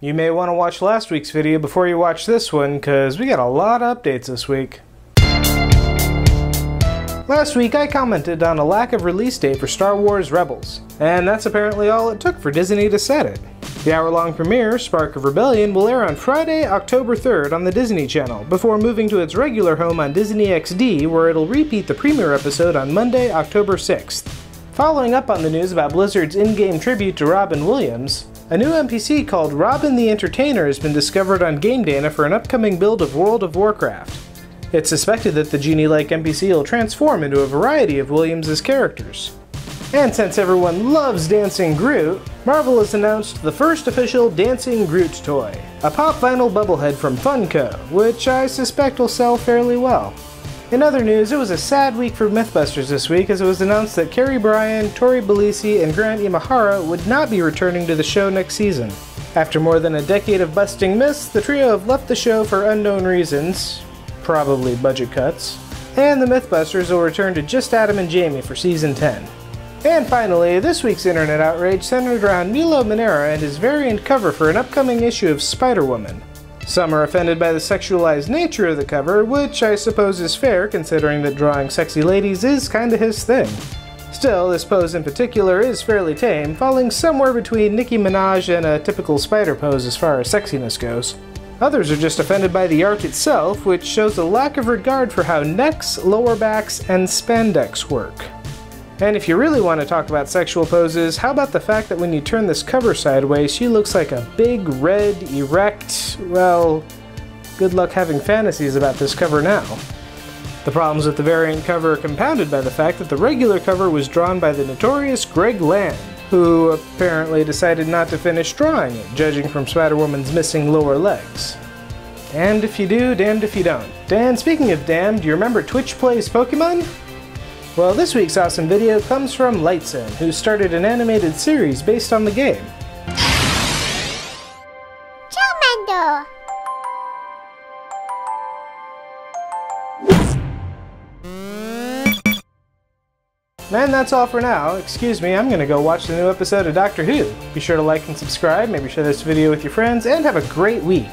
You may want to watch last week's video before you watch this one, because we got a lot of updates this week. Last week I commented on a lack of release date for Star Wars Rebels, and that's apparently all it took for Disney to set it. The hour-long premiere, Spark of Rebellion, will air on Friday, October 3rd on the Disney Channel, before moving to its regular home on Disney XD, where it'll repeat the premiere episode on Monday, October 6th. Following up on the news about Blizzard's in-game tribute to Robin Williams, a new NPC called Robin the Entertainer has been discovered on Game Data for an upcoming build of World of Warcraft. It's suspected that the Genie-like NPC will transform into a variety of Williams' characters. And since everyone loves Dancing Groot, Marvel has announced the first official Dancing Groot toy, a pop vinyl Bobble-Head from Funko, which I suspect will sell fairly well. In other news, it was a sad week for Mythbusters this week as it was announced that Carrie Bryan, Tori Bellisi, and Grant Imahara would not be returning to the show next season. After more than a decade of busting myths, the trio have left the show for unknown reasons, probably budget cuts, and the Mythbusters will return to just Adam and Jamie for season 10. And finally, this week's internet outrage centered around Milo Manara and his variant cover for an upcoming issue of SpiderWoman. Some are offended by the sexualized nature of the cover, which I suppose is fair considering that drawing sexy ladies is kinda his thing. Still, this pose in particular is fairly tame, falling somewhere between Nicki Minaj and a typical spider pose as far as sexiness goes. Others are just offended by the art itself, which shows a lack of regard for how necks, lower backs, and spandex work. And if you really want to talk about sexual poses, how about the fact that when you turn this cover sideways, she looks like a big, red, erect, well, good luck having fantasies about this cover now. The problems with the variant cover are compounded by the fact that the regular cover was drawn by the notorious Greg Land, who apparently decided not to finish drawing it, judging from Spider-Woman's missing lower legs. And if you do, damned if you don't. And speaking of damned, do you remember Twitch Plays Pokemon? Well, this week's awesome video comes from Lightson, who started an animated series based on the game. Charmander! And that's all for now. Excuse me, I'm gonna go watch the new episode of Doctor Who. Be sure to like and subscribe, maybe share this video with your friends, and have a great week.